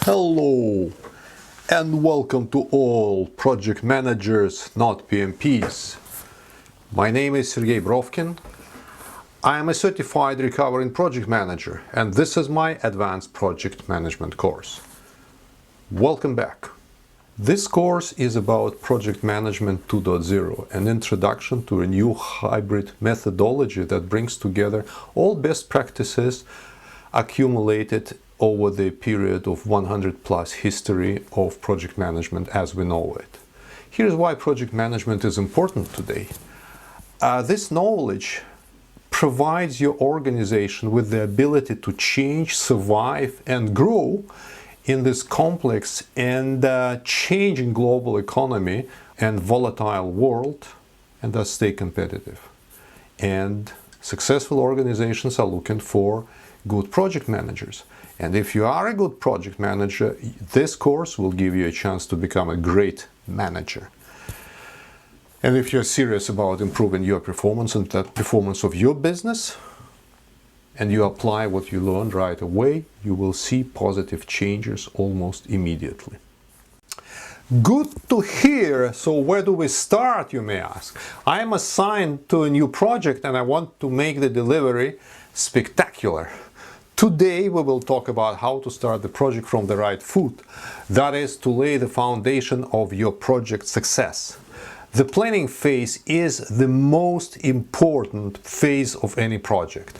Hello and welcome to all project managers, not PMPs. My name is Sergey Brovkin. I am a certified recovering project manager and this is my advanced project management course. Welcome back. This course is about Project Management 2.0, an introduction to a new hybrid methodology that brings together all best practices accumulated over the period of 100+ history of project management as we know it. Here's why project management is important today. This knowledge provides your organization with the ability to change, survive and grow in this complex and changing global economy and volatile world, and thus stay competitive. And successful organizations are looking for good project managers. And if you are a good project manager, this course will give you a chance to become a great manager. And if you're serious about improving your performance and the performance of your business, and you apply what you learned right away, you will see positive changes almost immediately. Good to hear. So where do we start, you may ask? I am assigned to a new project and I want to make the delivery spectacular. Today we will talk about how to start the project from the right foot. That is, to lay the foundation of your project success. The planning phase is the most important phase of any project.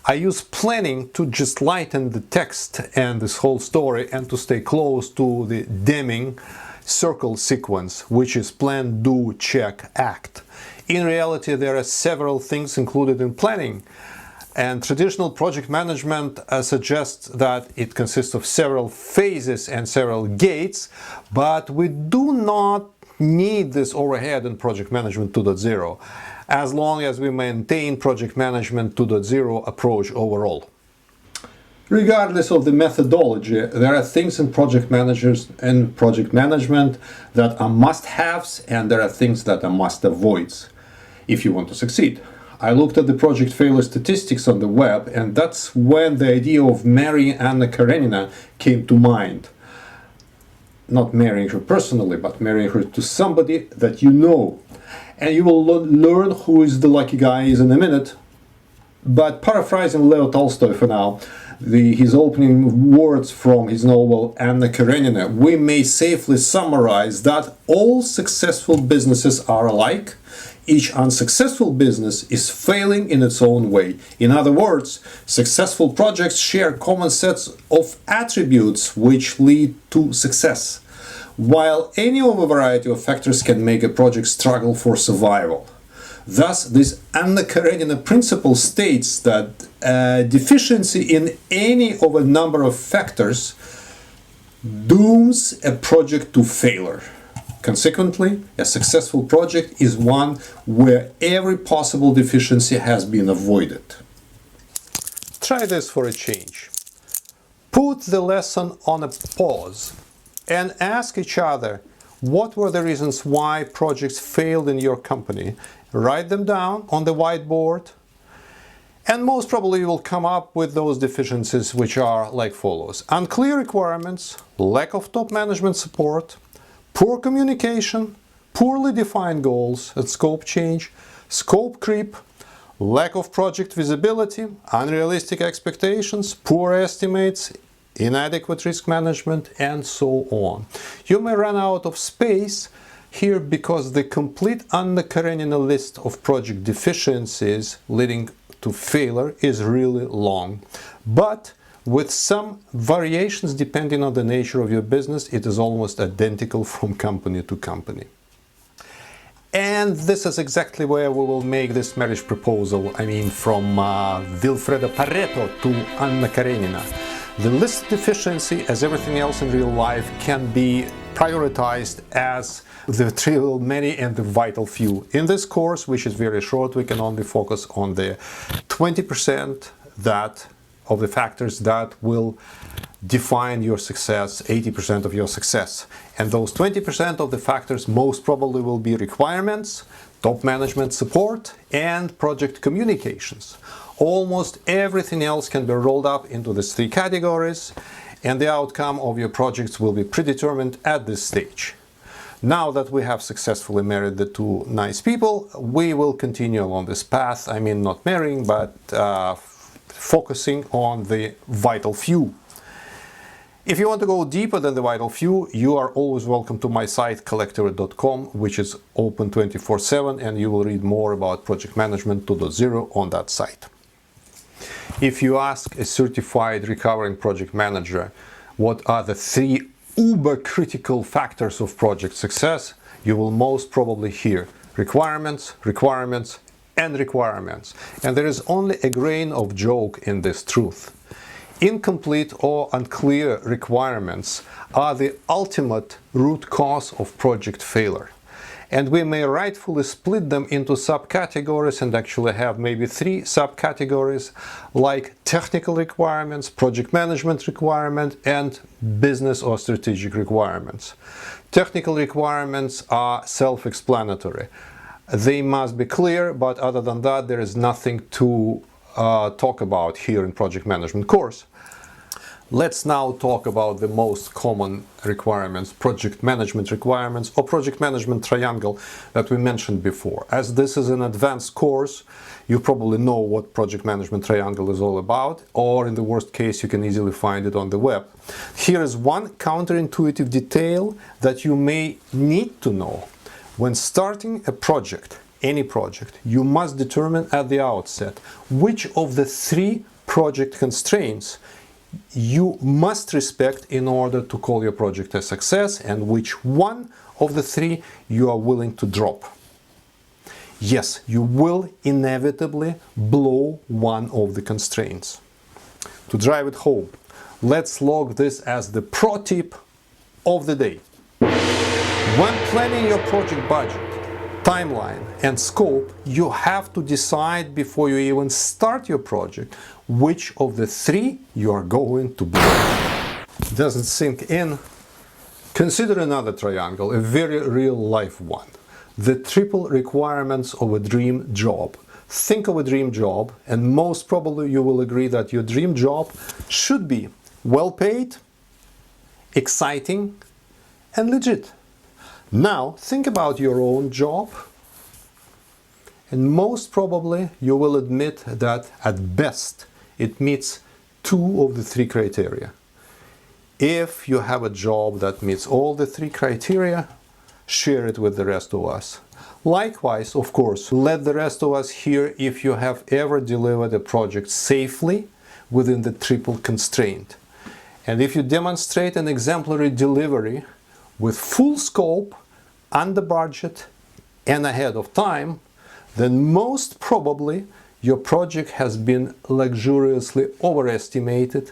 I use planning to just lighten the text and this whole story and to stay close to the Deming circle sequence, which is plan, do, check, act. In reality, there are several things included in planning. And traditional project management suggests that it consists of several phases and several gates, but we do not need this overhead in Project Management 2.0, as long as we maintain Project Management 2.0 approach overall. Regardless of the methodology, there are things in project managers and project management that are must-haves, and there are things that are must-avoids if you want to succeed. I looked at the project failure statistics on the web, and that's when the idea of marrying Anna Karenina came to mind. Not marrying her personally, but marrying her to somebody that you know. And you will learn who is the lucky guy is in a minute. But paraphrasing Leo Tolstoy for now, his opening words from his novel Anna Karenina, we may safely summarize that all successful businesses are alike. Each unsuccessful business is failing in its own way. In other words, successful projects share common sets of attributes which lead to success, while any of a variety of factors can make a project struggle for survival. Thus, this Anna Karenina principle states that deficiency in any of a number of factors dooms a project to failure. Consequently, a successful project is one where every possible deficiency has been avoided. Try this for a change. Put the lesson on a pause and ask each other what were the reasons why projects failed in your company. Write them down on the whiteboard, and most probably you will come up with those deficiencies, which are like follows: unclear requirements, lack of top management support, poor communication, poorly defined goals and scope change, scope creep, lack of project visibility, unrealistic expectations, poor estimates, inadequate risk management, and so on. You may run out of space here because the complete Anna Karenina list of project deficiencies leading to failure is really long. But with some variations depending on the nature of your business, it is almost identical from company to company. And this is exactly where we will make this marriage proposal, from Vilfredo Pareto to Anna Karenina. The list deficiency, as everything else in real life, can be prioritized as the trivial many and the vital few. In this course, which is very short, we can only focus on the 20% of the factors that will define your success, 80% of your success. And those 20% of the factors most probably will be requirements, top management support, and project communications. Almost everything else can be rolled up into these three categories, and the outcome of your projects will be predetermined at this stage. Now that we have successfully married the two nice people, we will continue along this path. I mean, not marrying, but focusing on the vital few. If you want to go deeper than the vital few, you are always welcome to my site collector.com, which is open 24/7, and you will read more about Project Management 2.0 on that site. If you ask a certified recovering project manager what are the 3 uber critical factors of project success, you will most probably hear requirements, requirements, and requirements. And there is only a grain of joke in this truth. Incomplete or unclear requirements are the ultimate root cause of project failure. And we may rightfully split them into subcategories and actually have maybe 3 subcategories, like technical requirements, project management requirement, and business or strategic requirements. Technical requirements are self-explanatory. They must be clear, but other than that, there is nothing to talk about here in project management course. Let's now talk about the most common requirements, project management requirements, or project management triangle that we mentioned before. As this is an advanced course, you probably know what project management triangle is all about, or in the worst case, you can easily find it on the web. Here is one counterintuitive detail that you may need to know. When starting a project, any project, you must determine at the outset which of the 3 project constraints you must respect in order to call your project a success, and which one of the 3 you are willing to drop. Yes, you will inevitably blow one of the constraints. To drive it home, let's log this as the pro tip of the day. When planning your project budget, timeline, and scope, you have to decide before you even start your project which of the 3 you are going to blow. Doesn't sink in? Consider another triangle, a very real-life one. The triple requirements of a dream job. Think of a dream job, and most probably you will agree that your dream job should be well-paid, exciting, and legit. Now, think about your own job, and most probably you will admit that at best it meets 2 of the 3 criteria. If you have a job that meets all the 3 criteria, share it with the rest of us. Likewise, of course, let the rest of us hear if you have ever delivered a project safely within the triple constraint. And if you demonstrate an exemplary delivery with full scope, under budget, and ahead of time, then most probably your project has been luxuriously overestimated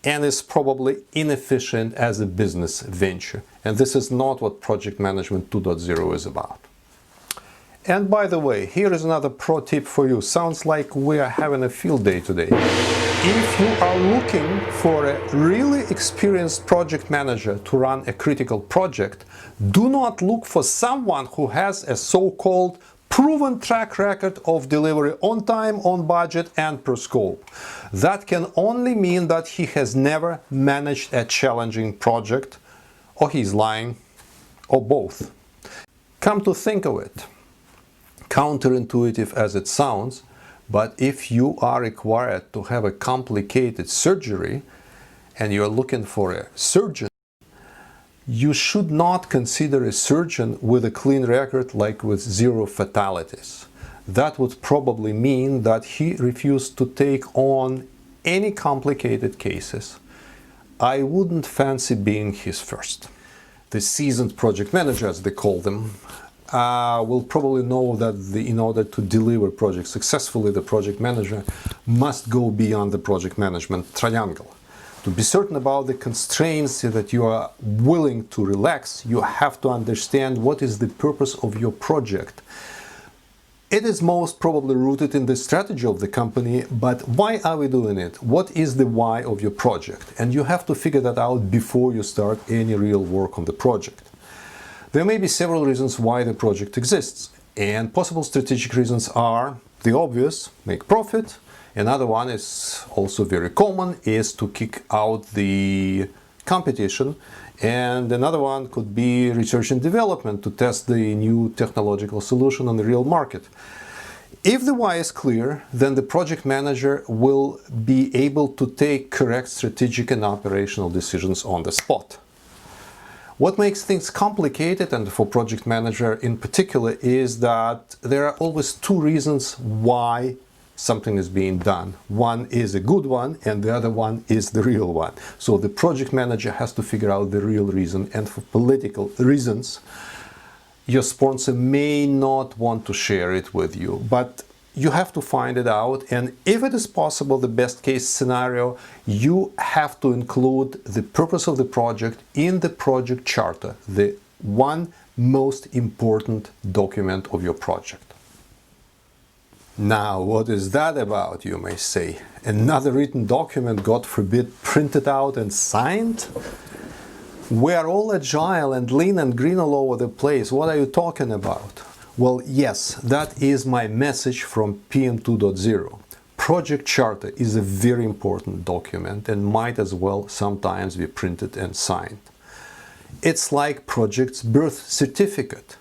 and is probably inefficient as a business venture. And this is not what Project Management 2.0 is about. And by the way, here is another pro tip for you. Sounds like we are having a field day today. If you are looking for a really experienced project manager to run a critical project, do not look for someone who has a so-called proven track record of delivery on time, on budget, and per scope. That can only mean that he has never managed a challenging project, or he's lying, or both. Come to think of it, counterintuitive as it sounds, but if you are required to have a complicated surgery and you're looking for a surgeon, you should not consider a surgeon with a clean record, like with 0 fatalities. That would probably mean that he refused to take on any complicated cases. I wouldn't fancy being his first. The seasoned project manager, as they call them, will probably know that in order to deliver projects successfully, the project manager must go beyond the project management triangle. To be certain about the constraints that you are willing to relax, you have to understand what is the purpose of your project. It is most probably rooted in the strategy of the company, but why are we doing it? What is the why of your project? And you have to figure that out before you start any real work on the project. There may be several reasons why the project exists, and possible strategic reasons are the obvious: make profit, Another one is also very common, is to kick out the competition. And another one could be research and development, to test the new technological solution on the real market. If the why is clear, then the project manager will be able to take correct strategic and operational decisions on the spot. What makes things complicated, and for project manager in particular, is that there are always two reasons why something is being done. One is a good one and the other one is the real one. So the project manager has to figure out the real reason, and for political reasons your sponsor may not want to share it with you, but you have to find it out. And if it is possible, the best case scenario, you have to include the purpose of the project in the project charter, the one most important document of your project. Now, what is that about, you may say? Another written document, God forbid, printed out and signed? We are all agile and lean and green all over the place. What are you talking about? Well, yes, that is my message from PM2.0. Project charter is a very important document and might as well sometimes be printed and signed. It's like project's birth certificate.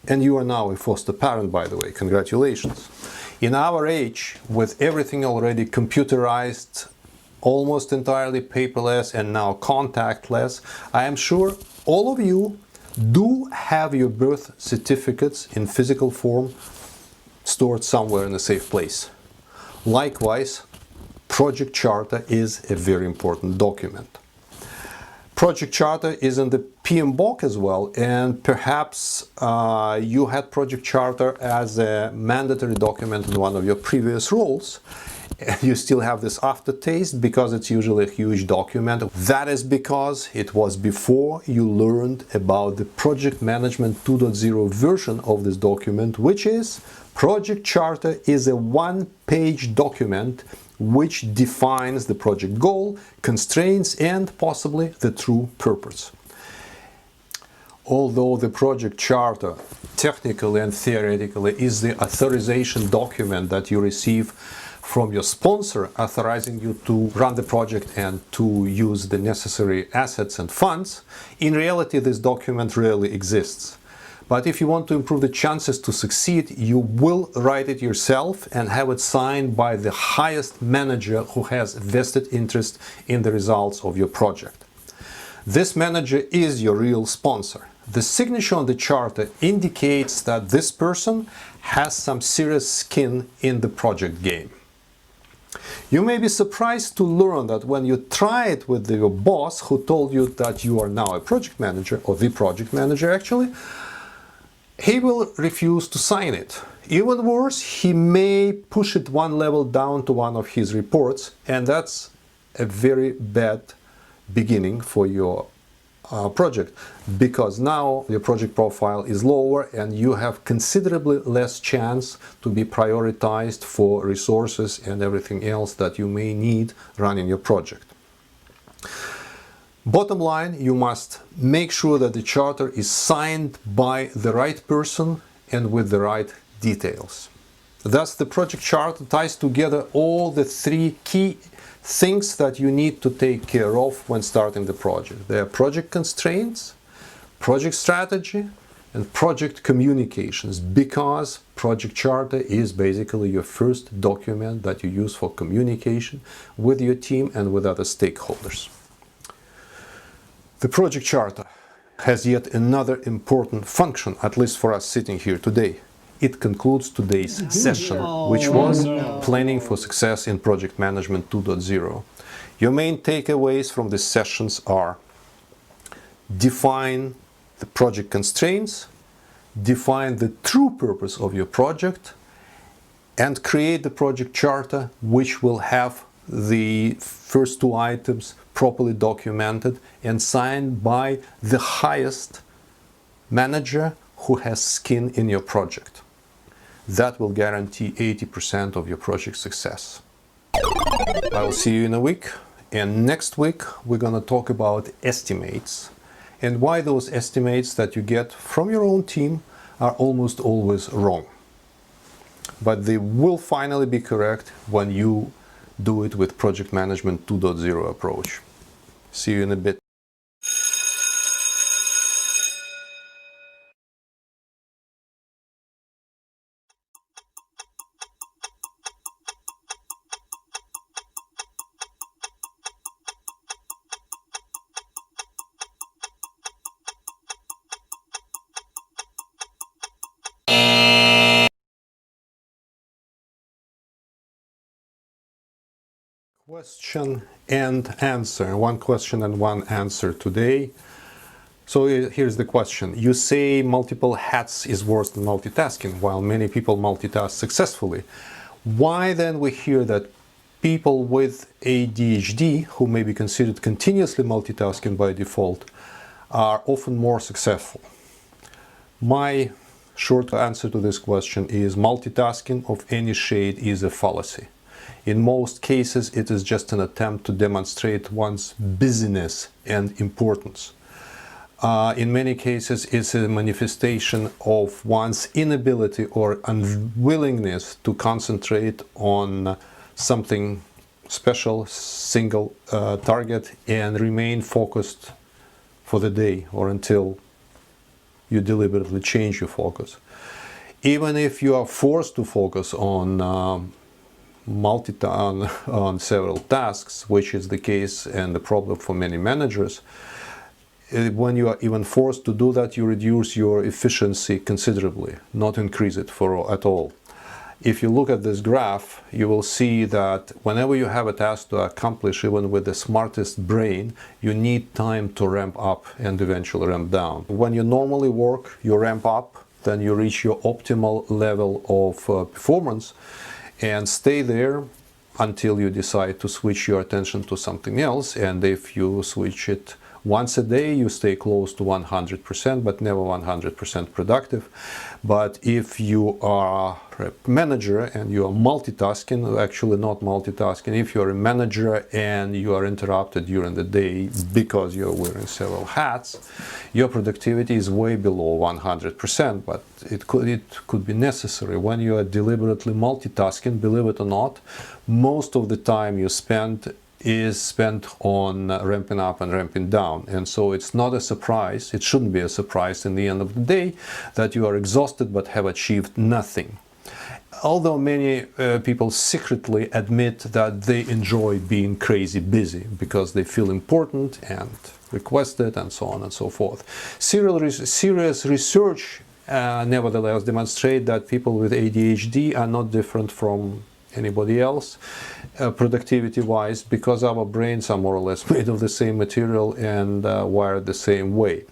And you are now a foster parent, by the way. Congratulations. In our age, with everything already computerized, almost entirely paperless and now contactless, I am sure all of you do have your birth certificates in physical form stored somewhere in a safe place. Likewise, project charter is a very important document. Project charter is in the PMBOK as well, and perhaps you had project charter as a mandatory document in one of your previous roles. You still have this aftertaste because it's usually a huge document. That is because it was before you learned about the Project Management 2.0 version of this document, which is Project Charter is a one-page document which defines the project goal, constraints, and possibly the true purpose. Although the project charter technically and theoretically is the authorization document that you receive from your sponsor, authorizing you to run the project and to use the necessary assets and funds, in reality this document rarely exists. But if you want to improve the chances to succeed, you will write it yourself and have it signed by the highest manager who has vested interest in the results of your project. This manager is your real sponsor. The signature on the charter indicates that this person has some serious skin in the project game. You may be surprised to learn that when you try it with your boss, who told you that you are now a project manager, or the project manager actually, he will refuse to sign it. Even worse, he may push it one level down to one of his reports, and that's a very bad beginning for your project, because now your project profile is lower and you have considerably less chance to be prioritized for resources and everything else that you may need running your project. Bottom line, you must make sure that the charter is signed by the right person and with the right details. Thus, the project charter ties together all the three key things that you need to take care of when starting the project. They are project constraints, project strategy, and project communications, because project charter is basically your first document that you use for communication with your team and with other stakeholders. The project charter has yet another important function, at least for us sitting here today. It concludes today's session, which was Planning for Success in Project Management 2.0. Your main takeaways from these sessions are: define the project constraints, define the true purpose of your project, and create the project charter, which will have the first two items properly documented and signed by the highest manager who has skin in your project. That will guarantee 80% of your project success. I will see you in a week, and next week we're going to talk about estimates and why those estimates that you get from your own team are almost always wrong. but they will finally be correct when you do it with Project Management 2.0 approach. See you in a bit. Question and answer. One question and one answer today. So here's the question. You say multiple hats is worse than multitasking, while many people multitask successfully. Why then we hear that people with ADHD, who may be considered continuously multitasking by default, are often more successful? My short answer to this question is multitasking of any shade is a fallacy. In most cases, it is just an attempt to demonstrate one's busyness and importance. In many cases, it's a manifestation of one's inability or unwillingness to concentrate on something special, single target, and remain focused for the day or until you deliberately change your focus. Even if you are forced to focus on on several tasks, which is the case and the problem for many managers, when you are even forced to do that, you reduce your efficiency considerably, not increase it at all. If you look at this graph, you will see that whenever you have a task to accomplish, even with the smartest brain, you need time to ramp up and eventually ramp down. When you normally work, you ramp up, then you reach your optimal level of performance, and stay there until you decide to switch your attention to something else. And if you switch it once a day, you stay close to 100%, but never 100% productive. But if you are a manager and you are multitasking, actually not multitasking, if you're a manager and you are interrupted during the day because you're wearing several hats, your productivity is way below 100%, but it could be necessary. When you are deliberately multitasking, believe it or not, most of the time you spend is spent on ramping up and ramping down. And so it's not a surprise, it shouldn't be a surprise in the end of the day that you are exhausted but have achieved nothing. Although many people secretly admit that they enjoy being crazy busy because they feel important and requested and so on and so forth. Serious research nevertheless demonstrate that people with ADHD are not different from anybody else productivity-wise, because our brains are more or less made of the same material and wired the same way.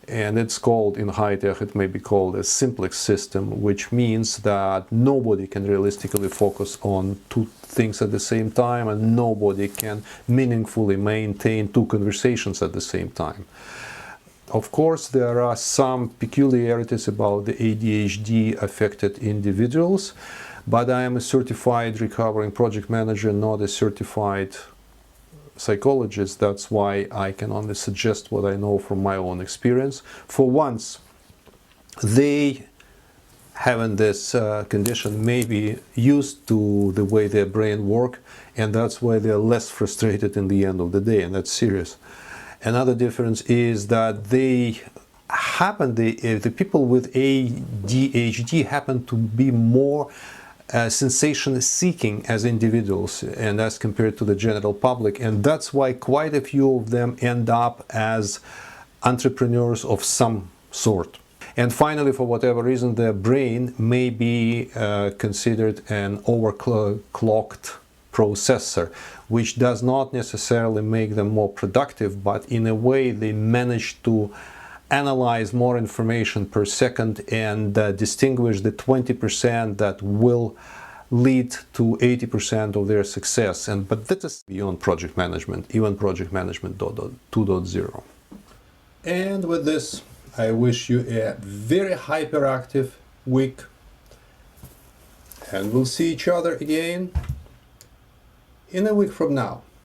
And it's called, in high tech, it may be called a simplex system, which means that nobody can realistically focus on two things at the same time, and nobody can meaningfully maintain two conversations at the same time. Of course, there are some peculiarities about the ADHD affected individuals, but I am a certified recovering project manager, not a certified psychologist. That's why I can only suggest what I know from my own experience. For once, they having this condition may be used to the way their brain works, and that's why they're less frustrated in the end of the day, and that's serious. Another difference is that the people with ADHD happen to be more sensation seeking as individuals and as compared to the general public, and that's why quite a few of them end up as entrepreneurs of some sort. And finally, for whatever reason, their brain may be considered an overclocked processor, which does not necessarily make them more productive, but in a way they manage to analyze more information per second and distinguish the 20% that will lead to 80% of their success. But that is beyond project management, even project management 2.0. And with this, I wish you a very hyperactive week, and we'll see each other again in a week from now.